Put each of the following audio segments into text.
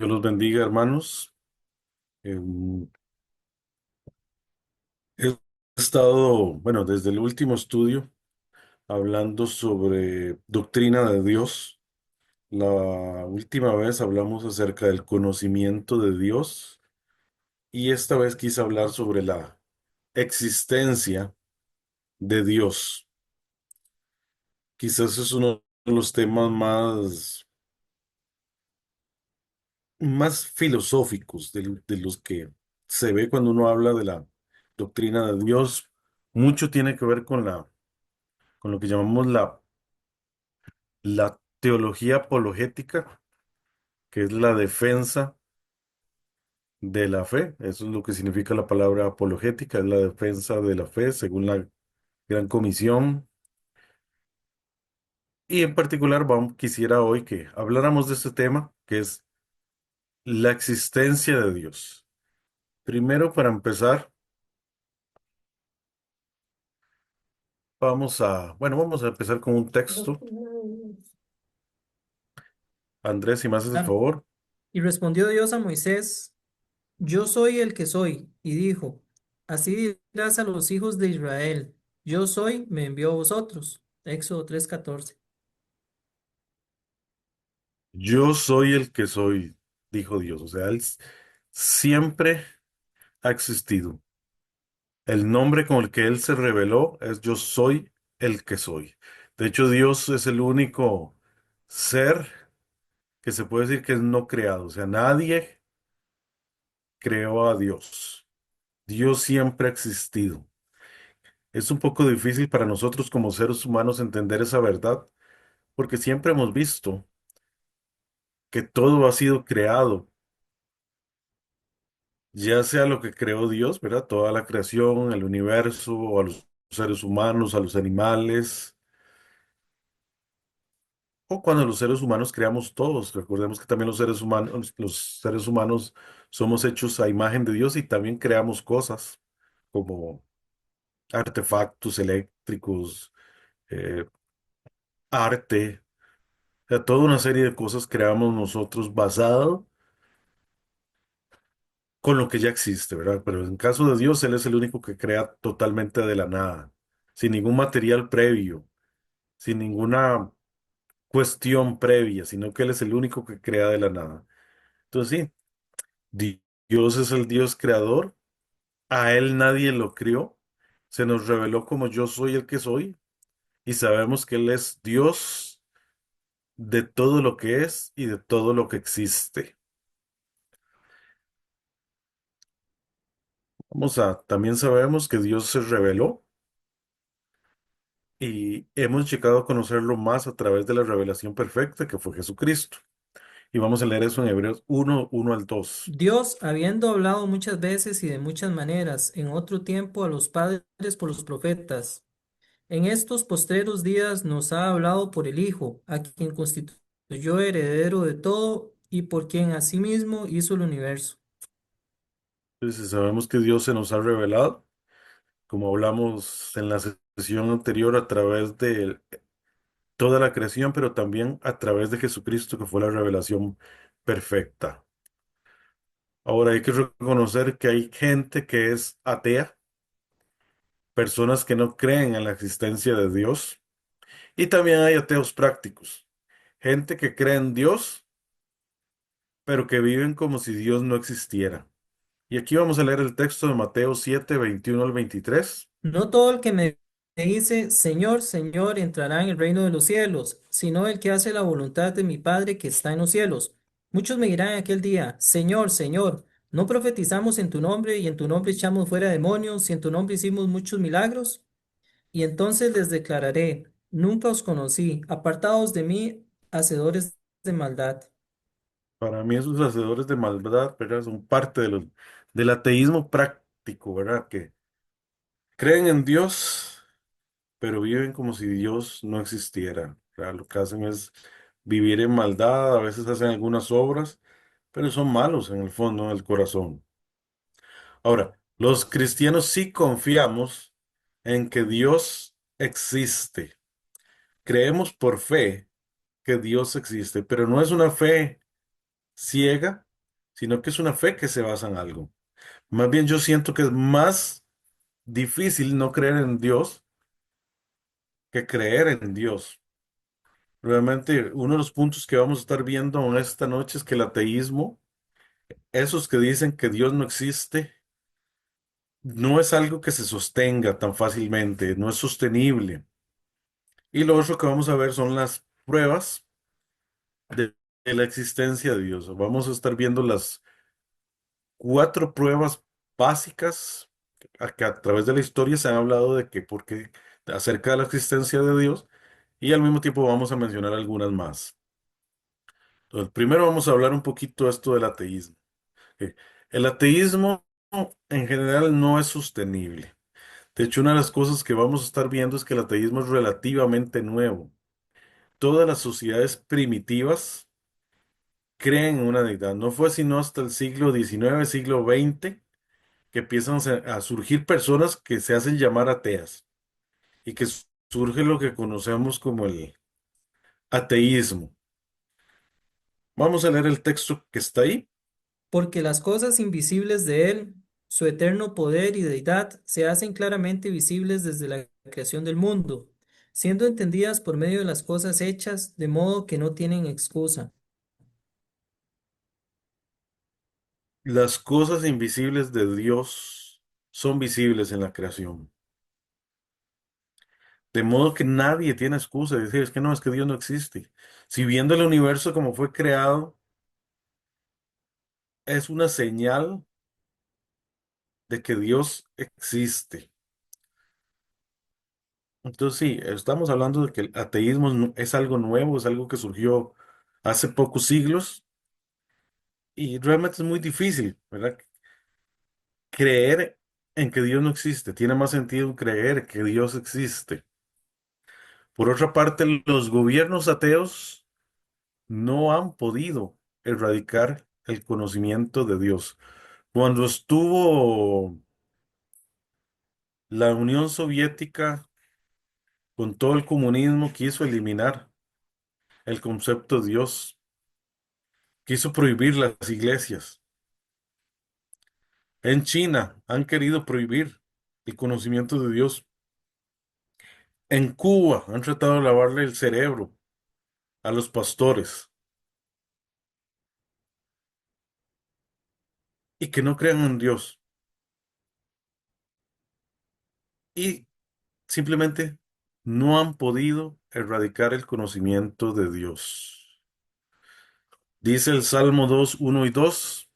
Dios los bendiga, hermanos. He estado, bueno, desde el último estudio, hablando sobre doctrina de Dios. La última vez hablamos acerca del conocimiento de Dios y esta vez quise hablar sobre la existencia de Dios. Quizás es uno de los temas más filosóficos de los que se ve cuando uno habla de la doctrina de Dios. Mucho tiene que ver con lo que llamamos la teología apologética, que es la defensa de la fe. Eso es lo que significa la palabra apologética, es la defensa de la fe según la Gran Comisión. Y en particular, quisiera hoy que habláramos de este tema, que es la existencia de Dios. Primero, para empezar, vamos a empezar con un texto. Andrés, si me haces el Claro. favor. Y respondió Dios a Moisés, yo soy el que soy. Y dijo, así dirás a los hijos de Israel, yo soy, me envió a vosotros. Éxodo 3:14. Yo soy el que soy, dijo Dios. O sea, siempre ha existido. El nombre con el que Él se reveló es Yo soy el que soy. De hecho, Dios es el único ser que se puede decir que es no creado. O sea, nadie creó a Dios. Dios siempre ha existido. Es un poco difícil para nosotros como seres humanos entender esa verdad, porque siempre hemos visto que todo ha sido creado, ya sea lo que creó Dios, ¿verdad? Toda la creación, el universo, a los seres humanos, a los animales. O cuando los seres humanos creamos todos, recordemos que también los seres humanos somos hechos a imagen de Dios y también creamos cosas como artefactos eléctricos, eh, arte, o sea, toda una serie de cosas creamos nosotros basado con lo que ya existe, ¿verdad? Pero en caso de Dios, Él es el único que crea totalmente de la nada, sin ningún material previo, sin ninguna cuestión previa, sino que Él es el único que crea de la nada. Entonces, sí. Dios es el Dios creador, a Él nadie lo crió, se nos reveló como yo soy el que soy y sabemos que Él es Dios de todo lo que es y de todo lo que existe. También sabemos que Dios se reveló y hemos llegado a conocerlo más a través de la revelación perfecta que fue Jesucristo. Y vamos a leer eso en Hebreos 1, 1 al 2. Dios, habiendo hablado muchas veces y de muchas maneras en otro tiempo a los padres por los profetas, en estos postreros días nos ha hablado por el Hijo, a quien constituyó heredero de todo y por quien asimismo hizo el universo. Entonces sabemos que Dios se nos ha revelado, como hablamos en la sesión anterior, a través de toda la creación, pero también a través de Jesucristo, que fue la revelación perfecta. Ahora hay que reconocer que hay gente que es atea, personas que no creen en la existencia de Dios, y también hay ateos prácticos, gente que cree en Dios, pero que viven como si Dios no existiera. Y aquí vamos a leer el texto de Mateo 7, 21 al 23. No todo el que me dice, Señor, Señor, entrará en el reino de los cielos, sino el que hace la voluntad de mi Padre que está en los cielos. Muchos me dirán en aquel día, Señor, Señor, ¿no profetizamos en tu nombre y en tu nombre echamos fuera demonios y en tu nombre hicimos muchos milagros? Y entonces les declararé, nunca os conocí, apartados de mí, hacedores de maldad. Para mí esos hacedores de maldad, ¿verdad? Son parte del ateísmo práctico, ¿verdad? Que creen en Dios, pero viven como si Dios no existiera. O sea, lo que hacen es vivir en maldad, a veces hacen algunas obras, pero son malos en el fondo, en el corazón. Ahora, los cristianos sí confiamos en que Dios existe. Creemos por fe que Dios existe, pero no es una fe ciega, sino que es una fe que se basa en algo. Más bien yo siento que es más difícil no creer en Dios que creer en Dios. Realmente uno de los puntos que vamos a estar viendo en esta noche es que el ateísmo, esos que dicen que Dios no existe, no es algo que se sostenga tan fácilmente, no es sostenible. Y lo otro que vamos a ver son las pruebas de, de la existencia de Dios. Vamos a estar viendo las cuatro pruebas básicas que a través de la historia se han hablado de que porque acerca de la existencia de Dios y al mismo tiempo vamos a mencionar algunas más. Entonces, primero vamos a hablar un poquito de esto del ateísmo. Eh, El ateísmo en general no es sostenible. De hecho, una de las cosas que vamos a estar viendo es que el ateísmo es relativamente nuevo. Todas las sociedades primitivas creen en una deidad. No fue sino hasta el siglo XIX, siglo XX, que empiezan a surgir personas que se hacen llamar ateas y que surge lo que conocemos como el ateísmo. Vamos a leer el texto que está ahí. Porque las cosas invisibles de Él, su eterno poder y deidad, se hacen claramente visibles desde la creación del mundo, siendo entendidas por medio de las cosas hechas, de modo que no tienen excusa. Las cosas invisibles de Dios son visibles en la creación. De modo que nadie tiene excusa de decir, es que no, es que Dios no existe. Si viendo el universo como fue creado, es una señal de que Dios existe. Entonces sí, estamos hablando de que el ateísmo es algo nuevo, es algo que surgió hace pocos siglos y realmente es muy difícil, ¿verdad? Creer en que Dios no existe. Tiene más sentido creer que Dios existe. Por otra parte, los gobiernos ateos no han podido erradicar el conocimiento de Dios. Cuando estuvo la Unión Soviética con todo el comunismo, quiso eliminar el concepto de Dios, quiso prohibir las iglesias. En China han querido prohibir el conocimiento de Dios. En Cuba han tratado de lavarle el cerebro a los pastores y que no crean en Dios y simplemente no han podido erradicar el conocimiento de Dios. Dice el Salmo 2, 1 y 2.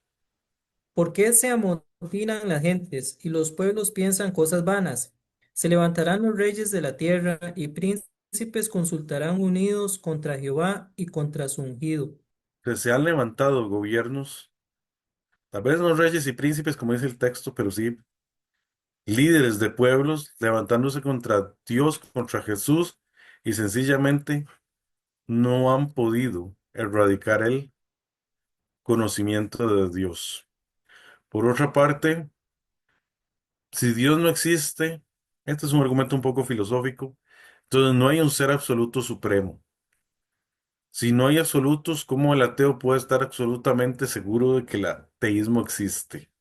¿Por qué se amotinan las gentes y los pueblos piensan cosas vanas? Se levantarán los reyes de la tierra y príncipes consultarán unidos contra Jehová y contra su ungido. Que se han levantado gobiernos, tal vez no reyes y príncipes como dice el texto, pero sí líderes de pueblos levantándose contra Dios, contra Jesús y sencillamente no han podido erradicar el conocimiento de Dios. Por otra parte, si Dios no existe, este es un argumento un poco filosófico, entonces no hay un ser absoluto supremo. Si no hay absolutos, ¿cómo el ateo puede estar absolutamente seguro de que el ateísmo existe?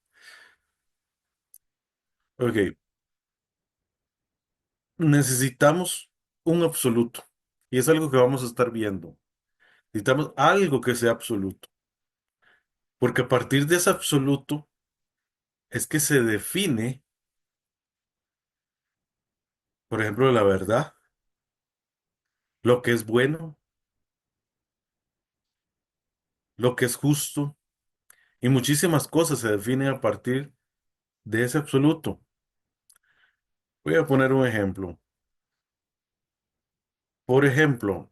Ok, necesitamos un absoluto y es algo que vamos a estar viendo. Necesitamos algo que sea absoluto, porque a partir de ese absoluto es que se define, por ejemplo, la verdad, lo que es bueno, lo que es justo y muchísimas cosas se definen a partir de ese absoluto. Voy a poner un ejemplo. Por ejemplo,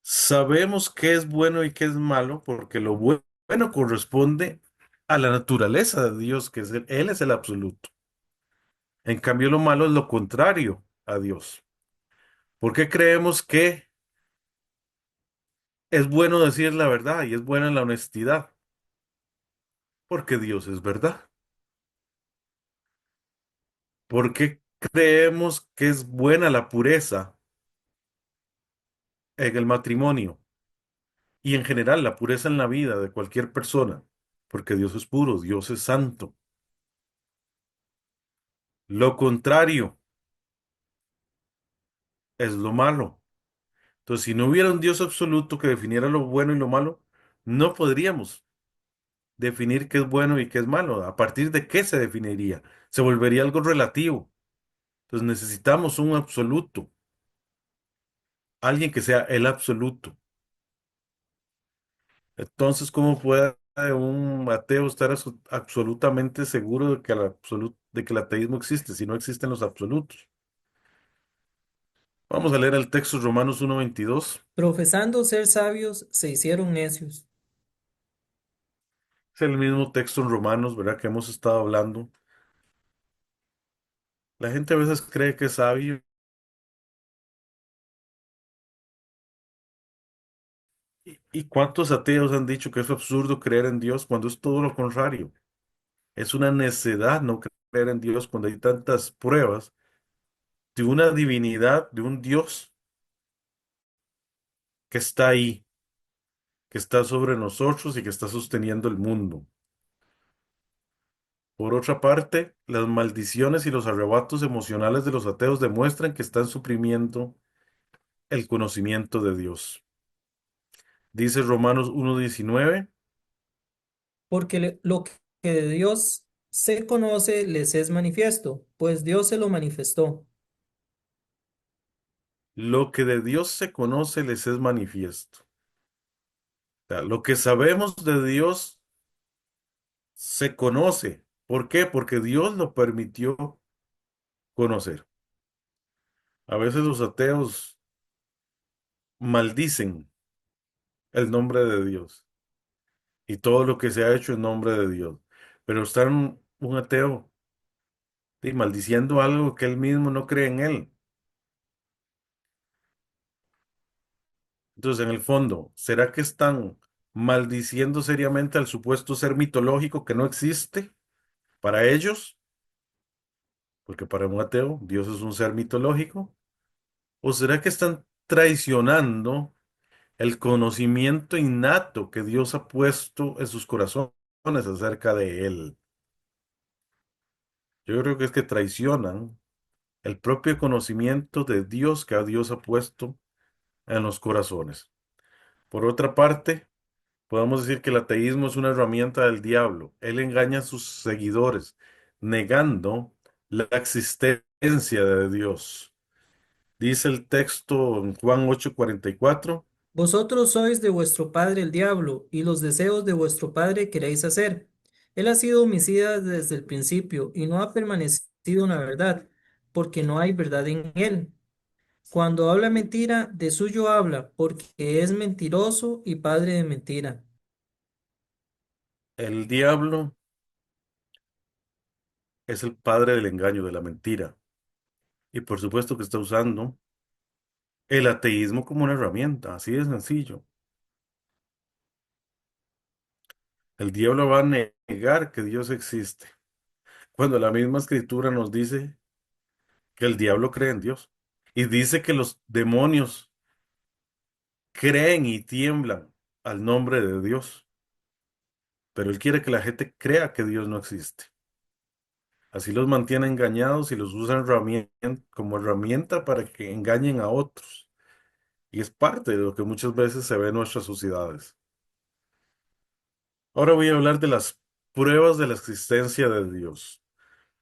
sabemos qué es bueno y qué es malo porque lo bueno corresponde a la naturaleza de Dios, que es Él es el absoluto. En cambio, lo malo es lo contrario a Dios. ¿Por qué creemos que es bueno decir la verdad y es buena la honestidad? Porque Dios es verdad. ¿Por qué creemos que es buena la pureza en el matrimonio y en general la pureza en la vida de cualquier persona? porque Dios es puro, Dios es santo. Lo contrario es lo malo. Entonces, si no hubiera un Dios absoluto que definiera lo bueno y lo malo, no podríamos definir qué es bueno y qué es malo. ¿A partir de qué se definiría? Se volvería algo relativo. Entonces necesitamos un absoluto, alguien que sea el absoluto. Entonces, ¿cómo puede un ateo estar absolutamente seguro de que de que el ateísmo existe si no existen los absolutos? Vamos a leer el texto Romanos 1:22. Profesando ser sabios, se hicieron necios. Es el mismo texto en Romanos, ¿verdad? Que hemos estado hablando. La gente a veces cree que es sabio. ¿Y cuántos ateos han dicho que es absurdo creer en Dios cuando es todo lo contrario? Es una necedad no creer en Dios cuando hay tantas pruebas de una divinidad, de un Dios que está ahí, que está sobre nosotros y que está sosteniendo el mundo. Por otra parte, las maldiciones y los arrebatos emocionales de los ateos demuestran que están suprimiendo el conocimiento de Dios. Dice Romanos 1:19. Porque lo que de Dios se conoce les es manifiesto, pues Dios se lo manifestó. Lo que de Dios se conoce les es manifiesto. O sea, lo que sabemos de Dios se conoce. ¿Por qué? Porque Dios lo permitió conocer. A veces los ateos maldicen el nombre de Dios y todo lo que se ha hecho en nombre de Dios. Pero están un ateo y maldiciendo algo que él mismo no cree en él. Entonces, en el fondo, ¿será que están maldiciendo seriamente al supuesto ser mitológico que no existe para ellos? Porque para un ateo, Dios es un ser mitológico. ¿O será que están traicionando el conocimiento innato que Dios ha puesto en sus corazones acerca de Él? Yo creo que es que traicionan el propio conocimiento de Dios que a Dios ha puesto en los corazones. Por otra parte, podemos decir que el ateísmo es una herramienta del diablo. Él engaña a sus seguidores, negando la existencia de Dios. Dice el texto en Juan 8:44. Vosotros sois de vuestro padre el diablo, y los deseos de vuestro padre queréis hacer. Él ha sido homicida desde el principio, y no ha permanecido en la verdad, porque no hay verdad en él. Cuando habla mentira, de suyo habla, porque es mentiroso y padre de mentira. El diablo es el padre del engaño, de la mentira. Y por supuesto que está usando el ateísmo como una herramienta, así de sencillo. El diablo va a negar que Dios existe, cuando la misma escritura nos dice que el diablo cree en Dios. Y dice que los demonios creen y tiemblan al nombre de Dios. Pero él quiere que la gente crea que Dios no existe. Así los mantiene engañados y los usa como herramienta para que engañen a otros. Y es parte de lo que muchas veces se ve en nuestras sociedades. Ahora voy a hablar de las pruebas de la existencia de Dios.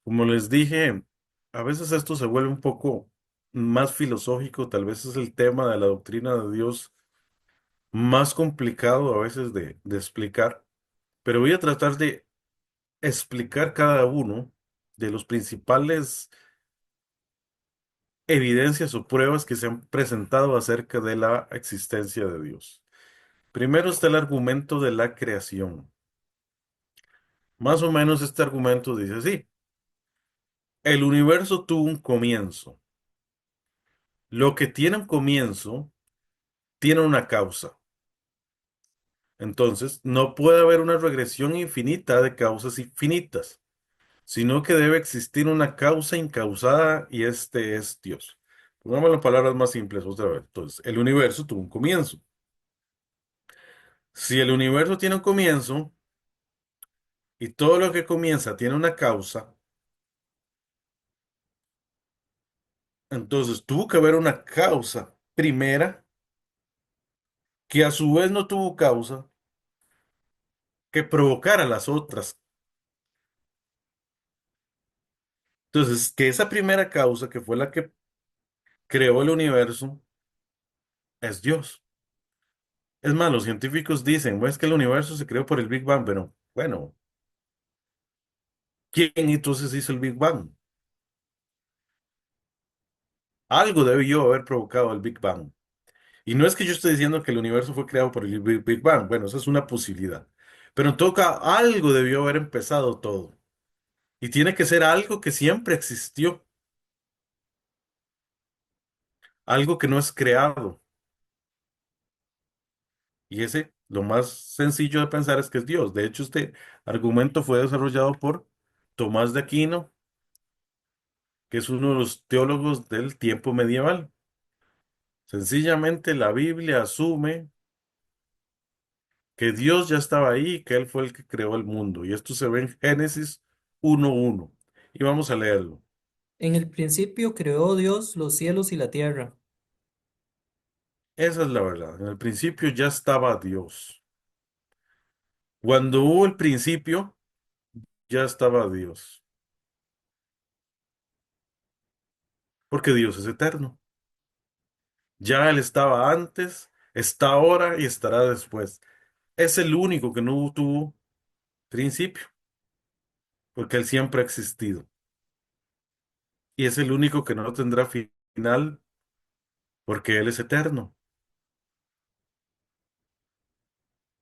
Como les dije, a veces esto se vuelve un poco más filosófico, tal vez es el tema de la doctrina de Dios más complicado a veces de explicar, pero voy a tratar de explicar cada uno de los principales evidencias o pruebas que se han presentado acerca de la existencia de Dios. Primero está el argumento de la creación. Más o menos este argumento dice así: el universo tuvo un comienzo. Lo que tiene un comienzo tiene una causa. Entonces, no puede haber una regresión infinita de causas infinitas, sino que debe existir una causa incausada y este es Dios. Pongámoslo en palabras más simples otra vez. Entonces, el universo tuvo un comienzo. Si el universo tiene un comienzo, y todo lo que comienza tiene una causa, entonces tuvo que haber una causa primera que a su vez no tuvo causa que provocara las otras. Entonces, que esa primera causa, que fue la que creó el universo, es Dios. Es más, los científicos dicen, "Bueno, es que el universo se creó por el Big Bang", pero bueno, ¿quién entonces hizo el Big Bang? Algo debió haber provocado el Big Bang. Y no es que yo esté diciendo que el universo fue creado por el Big Bang, bueno, eso es una posibilidad. Pero en todo caso, algo debió haber empezado todo. Y tiene que ser algo que siempre existió, algo que no es creado. Y ese, lo más sencillo de pensar es que es Dios. De hecho, este argumento fue desarrollado por Tomás de Aquino, que es uno de los teólogos del tiempo medieval. Sencillamente la Biblia asume que Dios ya estaba ahí y que Él fue el que creó el mundo. Y esto se ve en Génesis 1:1. Y vamos a leerlo. En el principio creó Dios los cielos y la tierra. Esa es la verdad. En el principio ya estaba Dios. Cuando hubo el principio, ya estaba Dios. Porque Dios es eterno. Ya Él estaba antes, está ahora y estará después. Es el único que no tuvo principio, porque Él siempre ha existido. Y es el único que no tendrá final, porque Él es eterno.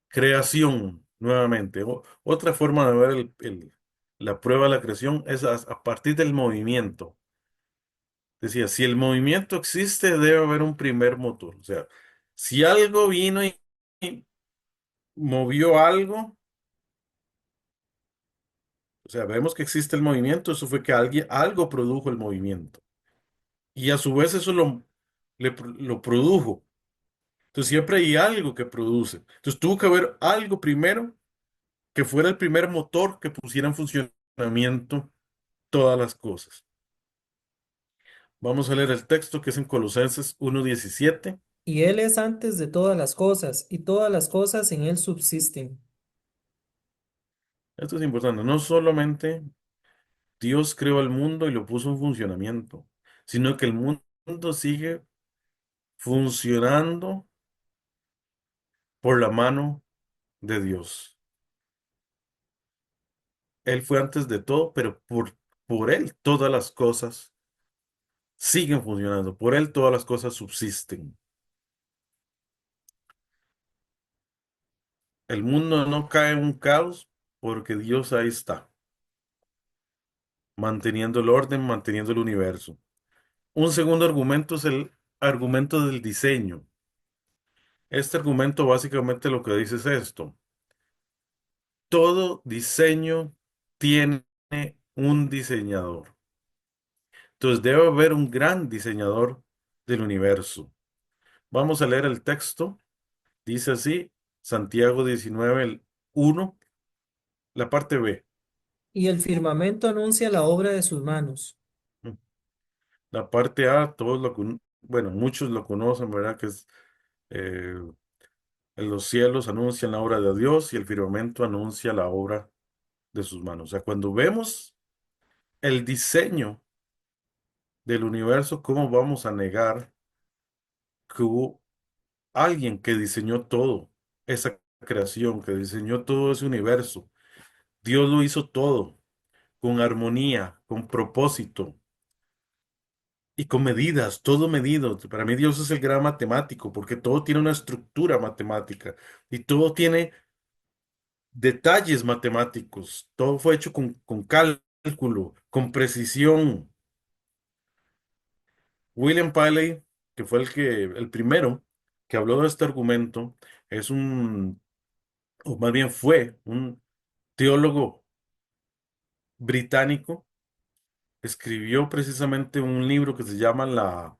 Creación, nuevamente. Otra forma de ver la prueba de la creación es a partir del movimiento. Decía, si el movimiento existe, debe haber un primer motor. O sea, si algo vino y movió algo, o sea, vemos que existe el movimiento, eso fue que alguien, algo produjo el movimiento. Y a su vez eso lo produjo. Entonces siempre hay algo que produce. Entonces tuvo que haber algo primero que fuera el primer motor que pusiera en funcionamiento todas las cosas. Vamos a leer el texto que es en Colosenses 1:17. Y Él es antes de todas las cosas, y todas las cosas en Él subsisten. Esto es importante. No solamente Dios creó el mundo y lo puso en funcionamiento, sino que el mundo sigue funcionando por la mano de Dios. Él fue antes de todo, pero por Él todas las cosas siguen funcionando. Por Él todas las cosas subsisten. El mundo no cae en un caos porque Dios ahí está, manteniendo el orden, manteniendo el universo. Un segundo argumento es el argumento del diseño. Este argumento básicamente lo que dice es esto. Todo diseño tiene un diseñador. Entonces debe haber un gran diseñador del universo. Vamos a leer el texto. Dice así, Santiago 19, el 1, la parte B. Y el firmamento anuncia la obra de sus manos. La parte A, bueno, muchos lo conocen, ¿verdad? Que es eh, en los cielos anuncian la obra de Dios y el firmamento anuncia la obra de sus manos. O sea, cuando vemos el diseño del universo, ¿cómo vamos a negar que hubo alguien que diseñó todo, esa creación, que diseñó todo ese universo? Dios lo hizo todo con armonía, con propósito y con medidas, todo medido. Para mí Dios es el gran matemático porque todo tiene una estructura matemática y todo tiene detalles matemáticos. Todo fue hecho con cálculo, con precisión. William Paley, que fue el primero que habló de este argumento, es o más bien fue un teólogo británico. Escribió precisamente un libro que se llama La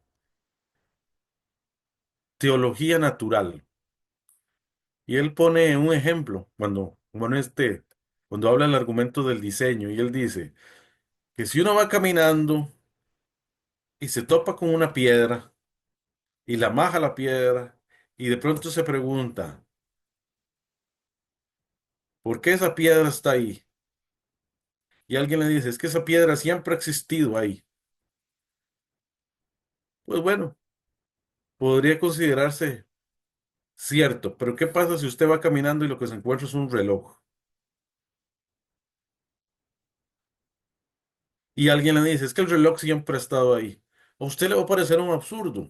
Teología Natural. Y él pone un ejemplo cuando pone cuando habla el argumento del diseño, y él dice que si uno va caminando y se topa con una piedra y la maja la piedra y de pronto se pregunta, ¿por qué esa piedra está ahí? Y alguien le dice, es que esa piedra siempre ha existido ahí. Pues bueno, podría considerarse cierto, pero ¿qué pasa si usted va caminando y lo que se encuentra es un reloj? Y alguien le dice, es que el reloj siempre ha estado ahí. A usted le va a parecer un absurdo.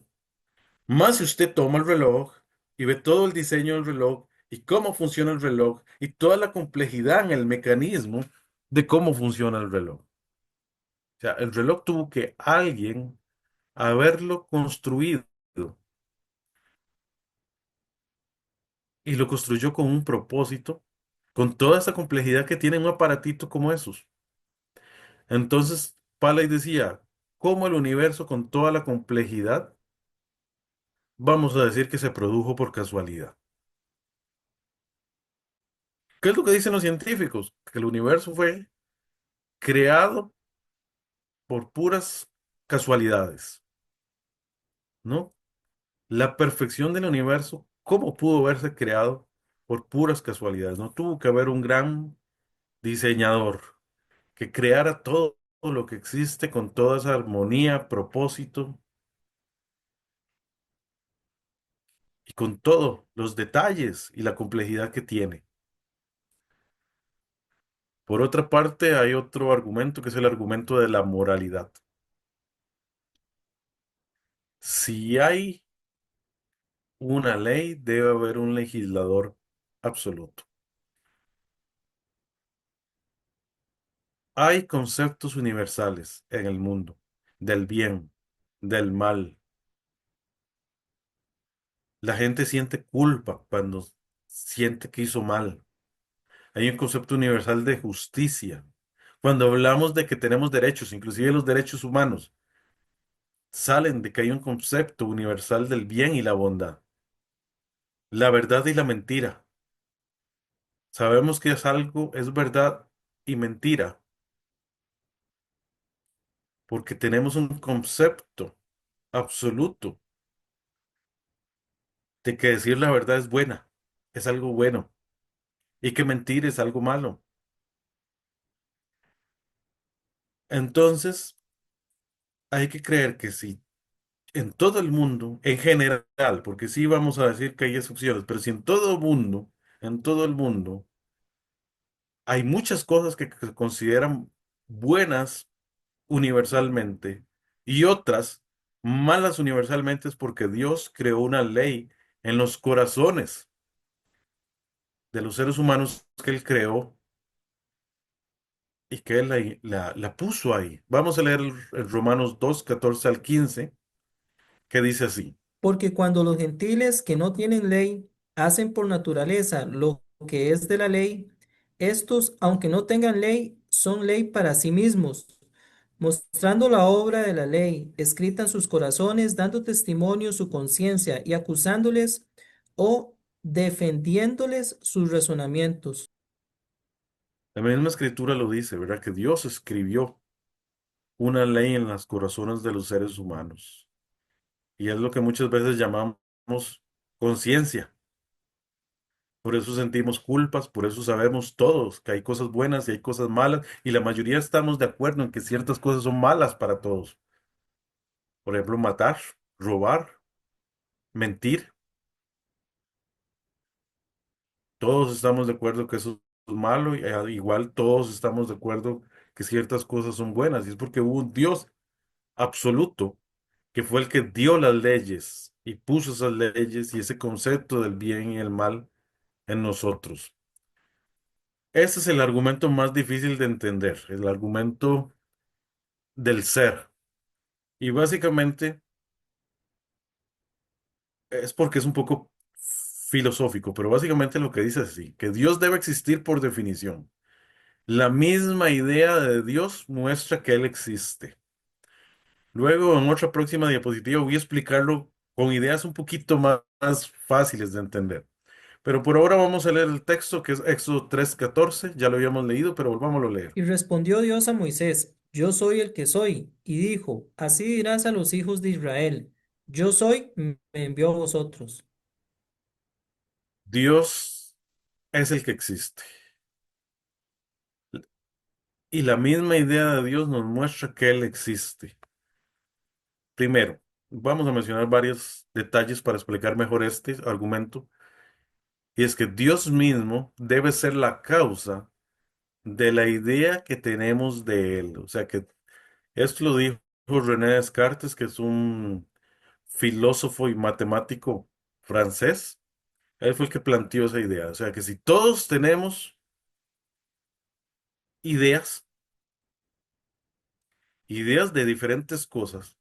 Más si usted toma el reloj y ve todo el diseño del reloj y cómo funciona el reloj y toda la complejidad en el mecanismo de cómo funciona el reloj. O sea, el reloj tuvo que alguien haberlo construido y lo construyó con un propósito, con toda esa complejidad que tiene un aparatito como esos. Entonces, Paley decía, ¿cómo el universo con toda la complejidad, vamos a decir que se produjo por casualidad? ¿Qué es lo que dicen los científicos? Que el universo fue creado por puras casualidades, ¿no? La perfección del universo, ¿cómo pudo verse creado por puras casualidades? No tuvo que haber un gran diseñador que creara todo lo que existe con toda esa armonía, propósito y con todos los detalles y la complejidad que tiene. Por otra parte, hay otro argumento que es el argumento de la moralidad. Si hay una ley, debe haber un legislador absoluto. Hay conceptos universales en el mundo del bien, del mal. La gente siente culpa cuando siente que hizo mal. Hay un concepto universal de justicia. Cuando hablamos de que tenemos derechos, inclusive los derechos humanos, salen de que hay un concepto universal del bien y la bondad, la verdad y la mentira. Sabemos que es algo, es verdad y mentira, porque tenemos un concepto absoluto de que decir la verdad es buena, es algo bueno, y que mentir es algo malo. Entonces, hay que creer que si en todo el mundo, en general, porque sí vamos a decir que hay excepciones, pero si en todo el mundo, hay muchas cosas que se consideran buenas universalmente y otras malas universalmente es porque Dios creó una ley en los corazones de los seres humanos que Él creó y que Él la puso ahí. Vamos a leer el Romanos 2 14 al 15 que dice así. Porque cuando los gentiles que no tienen ley hacen por naturaleza lo que es de la ley, estos, aunque no tengan ley, son ley para sí mismos, mostrando la obra de la ley escrita en sus corazones, dando testimonio su conciencia y acusándoles o defendiéndoles sus razonamientos. La misma escritura lo dice, ¿verdad? Que Dios escribió una ley en los corazones de los seres humanos. Y es lo que muchas veces llamamos conciencia. Por eso sentimos culpas, por eso sabemos todos que hay cosas buenas y hay cosas malas, y la mayoría estamos de acuerdo en que ciertas cosas son malas para todos. Por ejemplo, matar, robar, mentir. Todos estamos de acuerdo que eso es malo, y igual todos estamos de acuerdo que ciertas cosas son buenas. Y es porque hubo un Dios absoluto que fue el que dio las leyes y puso esas leyes y ese concepto del bien y el mal en nosotros. Ese es el argumento más difícil de entender, el argumento del ser. Y básicamente es porque es un poco filosófico, pero básicamente lo que dice es así, que Dios debe existir por definición. La misma idea de Dios muestra que Él existe. Luego, en otra próxima diapositiva, voy a explicarlo con ideas un poquito más fáciles de entender. Pero por ahora vamos a leer el texto que es Éxodo 3:14. Ya lo habíamos leído, pero volvámoslo a leer. Y respondió Dios a Moisés, yo soy el que soy. Y dijo, así dirás a los hijos de Israel, yo soy, me envió a vosotros. Dios es el que existe. Y la misma idea de Dios nos muestra que Él existe. Primero, vamos a mencionar varios detalles para explicar mejor este argumento. Y es que Dios mismo debe ser la causa de la idea que tenemos de Él. O sea que esto lo dijo René Descartes, que es un filósofo y matemático francés. Él fue el que planteó esa idea. O sea que si todos tenemos ideas, ideas de diferentes cosas,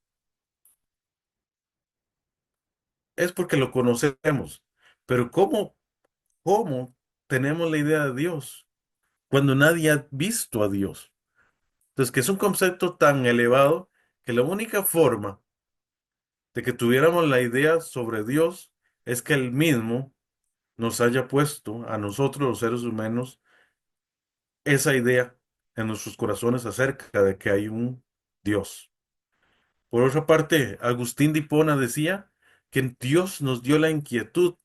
es porque lo conocemos. Pero ¿cómo tenemos la idea de Dios cuando nadie ha visto a Dios? Entonces, que es un concepto tan elevado que la única forma de que tuviéramos la idea sobre Dios es que Él mismo nos haya puesto a nosotros, los seres humanos, esa idea en nuestros corazones acerca de que hay un Dios. Por otra parte, Agustín de Hipona decía que Dios nos dio la inquietud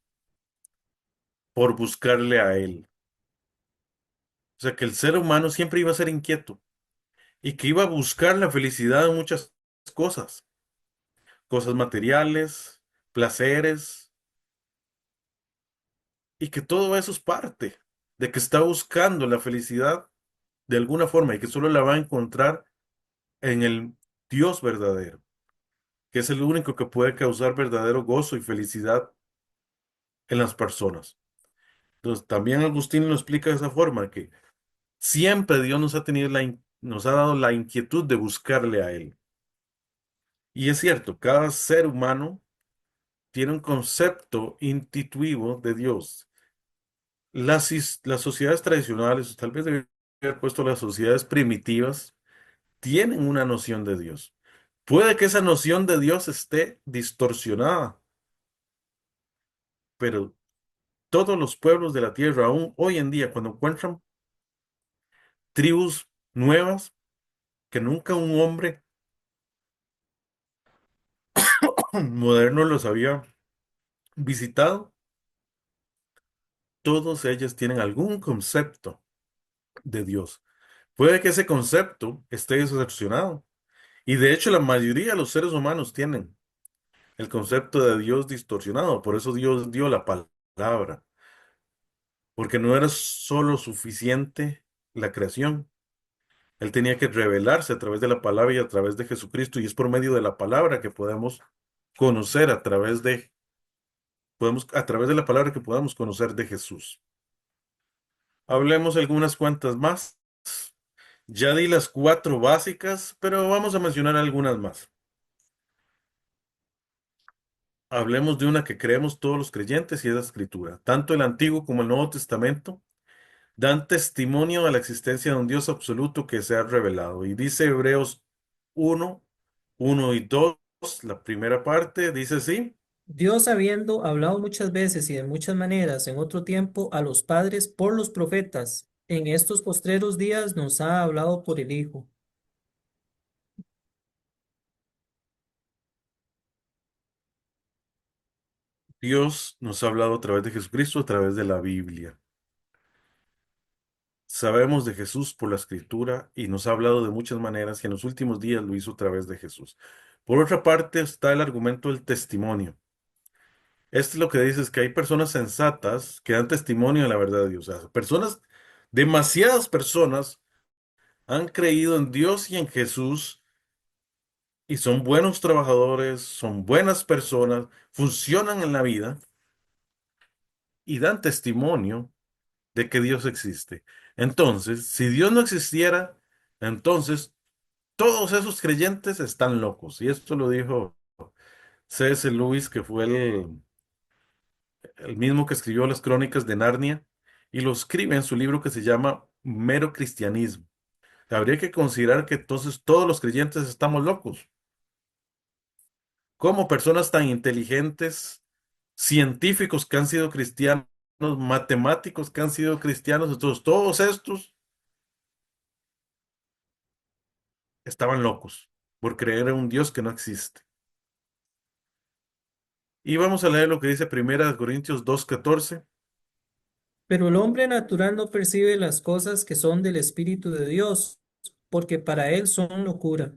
por buscarle a Él. O sea, que el ser humano siempre iba a ser inquieto y que iba a buscar la felicidad en muchas cosas, cosas materiales, placeres, y que todo eso es parte de que está buscando la felicidad de alguna forma y que solo la va a encontrar en el Dios verdadero, que es el único que puede causar verdadero gozo y felicidad en las personas. Entonces, también Agustín lo explica de esa forma, que siempre Dios nos ha tenido nos ha dado la inquietud de buscarle a Él. Y es cierto, cada ser humano tiene un concepto intuitivo de Dios. Las sociedades tradicionales, o tal vez debería haber puesto las sociedades primitivas, tienen una noción de Dios. Puede que esa noción de Dios esté distorsionada, pero todos los pueblos de la tierra, aún hoy en día, cuando encuentran tribus nuevas que nunca un hombre moderno los había visitado, todos ellas tienen algún concepto de Dios. Puede que ese concepto esté distorsionado. Y de hecho, la mayoría de los seres humanos tienen el concepto de Dios distorsionado. Por eso Dios dio la palabra. Porque no era solo suficiente la creación. Él tenía que revelarse a través de la palabra y a través de Jesucristo. Y es por medio de la palabra que podemos conocer a través de la palabra que podamos conocer de Jesús. Hablemos algunas cuantas más. Ya di las cuatro básicas, pero vamos a mencionar algunas más. Hablemos de una que creemos todos los creyentes y es la Escritura. Tanto el Antiguo como el Nuevo Testamento dan testimonio de la existencia de un Dios absoluto que se ha revelado. Y dice Hebreos 1:1 y 2, la primera parte, dice así: Dios habiendo hablado muchas veces y de muchas maneras en otro tiempo a los padres por los profetas, en estos postreros días nos ha hablado por el Hijo. Dios nos ha hablado a través de Jesucristo, a través de la Biblia. Sabemos de Jesús por la Escritura y nos ha hablado de muchas maneras y en los últimos días lo hizo a través de Jesús. Por otra parte está el argumento del testimonio. Esto es lo que dice es que hay personas sensatas que dan testimonio de la verdad de Dios. O sea, demasiadas personas han creído en Dios y en Jesús y son buenos trabajadores, son buenas personas, funcionan en la vida y dan testimonio de que Dios existe. Entonces, si Dios no existiera, entonces todos esos creyentes están locos. Y esto lo dijo C.S. Lewis, que fue el mismo que escribió las Crónicas de Narnia, y lo escribe en su libro que se llama Mero Cristianismo. Habría que considerar que entonces todos los creyentes estamos locos. ¿Cómo personas tan inteligentes, científicos que han sido cristianos, matemáticos que han sido cristianos, entonces todos estos estaban locos por creer en un Dios que no existe. Y vamos a leer lo que dice Primera de Corintios 2:14. Pero el hombre natural no percibe las cosas que son del Espíritu de Dios, porque para él son locura.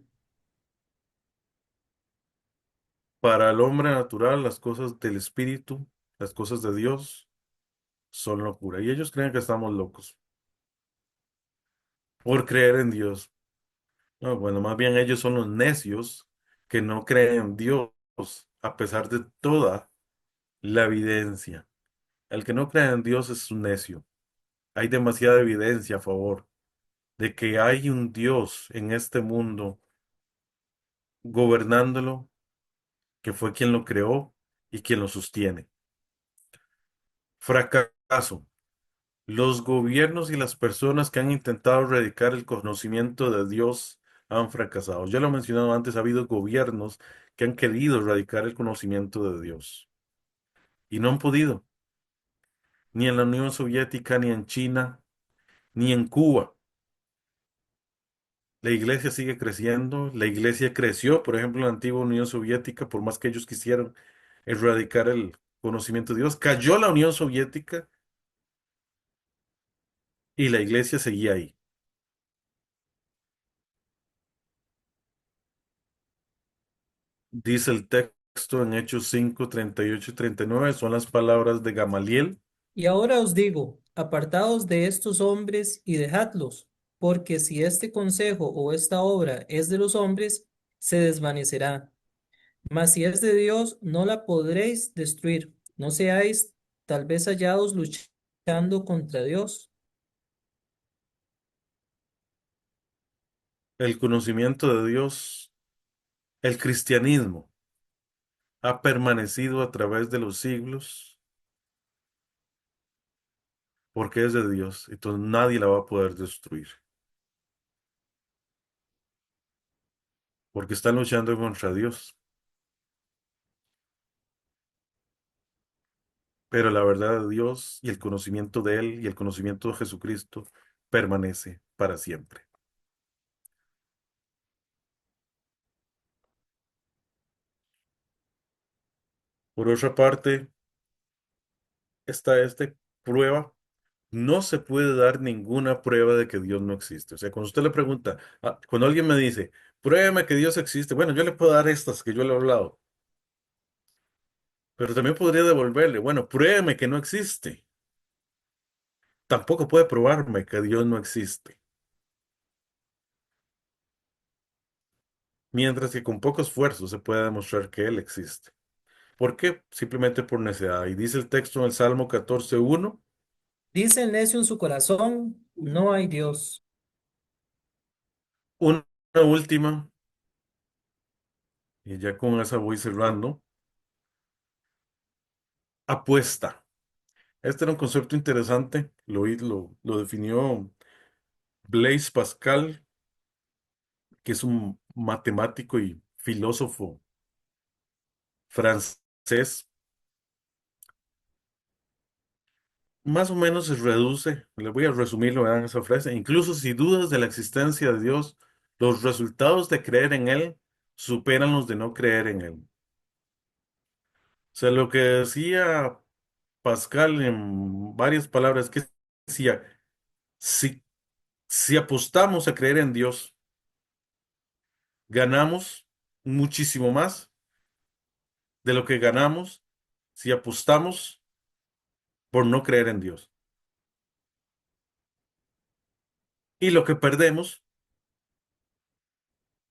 Para el hombre natural, las cosas del Espíritu, las cosas de Dios, son locura. Y ellos creen que estamos locos por creer en Dios. No, bueno, más bien ellos son los necios que no creen en Dios a pesar de toda la evidencia. El que no cree en Dios es un necio. Hay demasiada evidencia a favor de que hay un Dios en este mundo gobernándolo, que fue quien lo creó y quien lo sostiene. Fracaso. Los gobiernos y las personas que han intentado erradicar el conocimiento de Dios han fracasado. Ya lo he mencionado antes, ha habido gobiernos que han querido erradicar el conocimiento de Dios y no han podido, ni en la Unión Soviética, ni en China, ni en Cuba. La iglesia sigue creciendo, la iglesia creció, por ejemplo, en la antigua Unión Soviética, por más que ellos quisieran erradicar el conocimiento de Dios, cayó la Unión Soviética y la iglesia seguía ahí. Dice el texto en Hechos 5:38 y 39, son las palabras de Gamaliel. Y ahora os digo, apartaos de estos hombres y dejadlos, porque si este consejo o esta obra es de los hombres, se desvanecerá. Mas si es de Dios, no la podréis destruir. No seáis tal vez hallados luchando contra Dios. El conocimiento de Dios, el cristianismo, ha permanecido a través de los siglos porque es de Dios, entonces nadie la va a poder destruir, porque están luchando contra Dios. Pero la verdad de Dios y el conocimiento de Él y el conocimiento de Jesucristo permanece para siempre. Por otra parte, esta prueba, no se puede dar ninguna prueba de que Dios no existe. O sea, cuando usted le pregunta, cuando alguien me dice, pruébame que Dios existe, bueno, yo le puedo dar estas que yo le he hablado, pero también podría devolverle, bueno, pruébame que no existe. Tampoco puede probarme que Dios no existe. Mientras que con poco esfuerzo se puede demostrar que Él existe. ¿Por qué? Simplemente por necedad. Y dice el texto en el Salmo 14:1. Dice el necio en su corazón, no hay Dios. Una última, y ya con esa voy cerrando. Apuesta. Este era un concepto interesante. Lo definió Blaise Pascal, que es un matemático y filósofo francés. Más o menos se reduce, le voy a resumirlo en esa frase, incluso si dudas de la existencia de Dios, los resultados de creer en Él superan los de no creer en Él. O sea, lo que decía Pascal en varias palabras, que decía, si, si apostamos a creer en Dios, ganamos muchísimo más de lo que ganamos si apostamos por no creer en Dios. Y lo que perdemos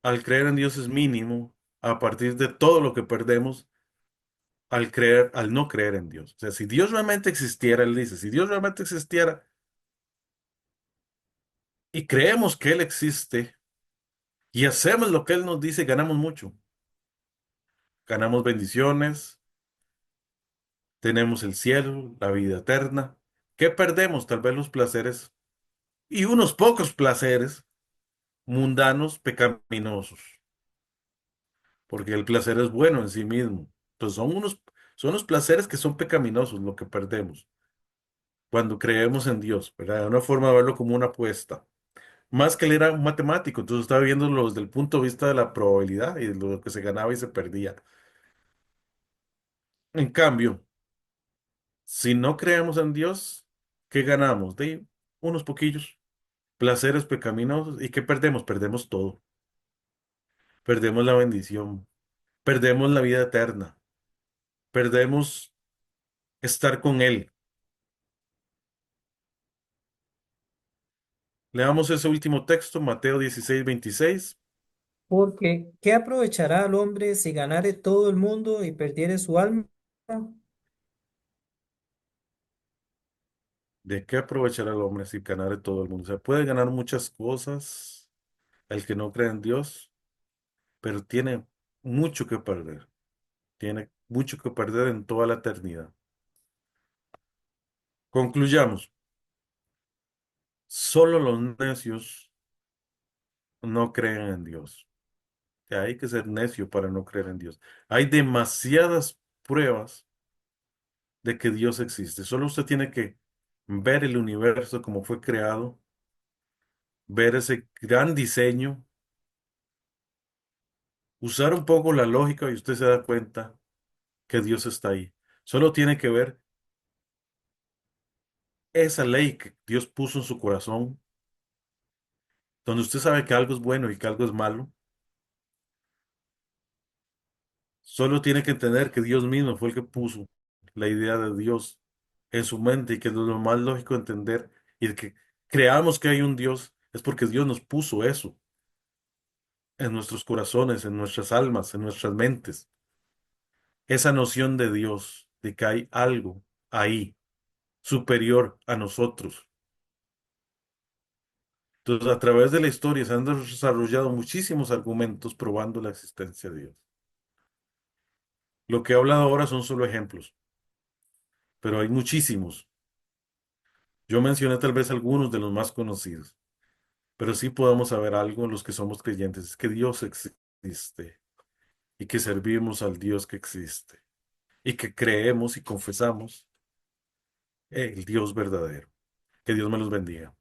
al creer en Dios es mínimo a partir de todo lo que perdemos al no creer en Dios. O sea, si Dios realmente existiera, él dice, si Dios realmente existiera y creemos que Él existe y hacemos lo que Él nos dice, ganamos mucho. Ganamos bendiciones, tenemos el cielo, la vida eterna. ¿Qué perdemos? Tal vez los placeres y unos pocos placeres mundanos, pecaminosos, porque el placer es bueno en sí mismo. Entonces son los placeres que son pecaminosos lo que perdemos. cuando creemos en Dios, ¿verdad? Una forma de verlo como una apuesta. Más que él era un matemático, entonces estaba viéndolo desde el punto de vista de la probabilidad y de lo que se ganaba y se perdía. En cambio, si no creemos en Dios, ¿qué ganamos? De unos poquillos placeres pecaminosos. ¿Y qué perdemos? Perdemos todo. Perdemos la bendición, perdemos la vida eterna, perdemos estar con Él. Leamos ese último texto, Mateo 16:26. Porque, ¿qué aprovechará al hombre si ganare todo el mundo y perdiere su alma? ¿De qué aprovechará el hombre si ganare todo el mundo? O sea, puede ganar muchas cosas el que no cree en Dios, pero tiene mucho que perder. Tiene mucho que perder en toda la eternidad. Concluyamos. Solo los necios no creen en Dios. O sea, hay que ser necio para no creer en Dios. Hay demasiadas pruebas de que Dios existe. Solo usted tiene que ver el universo como fue creado, ver ese gran diseño, usar un poco la lógica y usted se da cuenta que Dios está ahí. Solo tiene que ver esa ley que Dios puso en su corazón, donde usted sabe que algo es bueno y que algo es malo. Solo tiene que entender que Dios mismo fue el que puso la idea de Dios en su mente y que es lo más lógico de entender y de que creamos que hay un Dios es porque Dios nos puso eso en nuestros corazones, en nuestras almas, en nuestras mentes. Esa noción de Dios, de que hay algo ahí superior a nosotros. Entonces, a través de la historia se han desarrollado muchísimos argumentos probando la existencia de Dios. Lo que he hablado ahora son solo ejemplos, pero hay muchísimos. Yo mencioné tal vez algunos de los más conocidos, pero sí podemos saber algo en los que somos creyentes, es que Dios existe y que servimos al Dios que existe y que creemos y confesamos el Dios verdadero. Que Dios me los bendiga.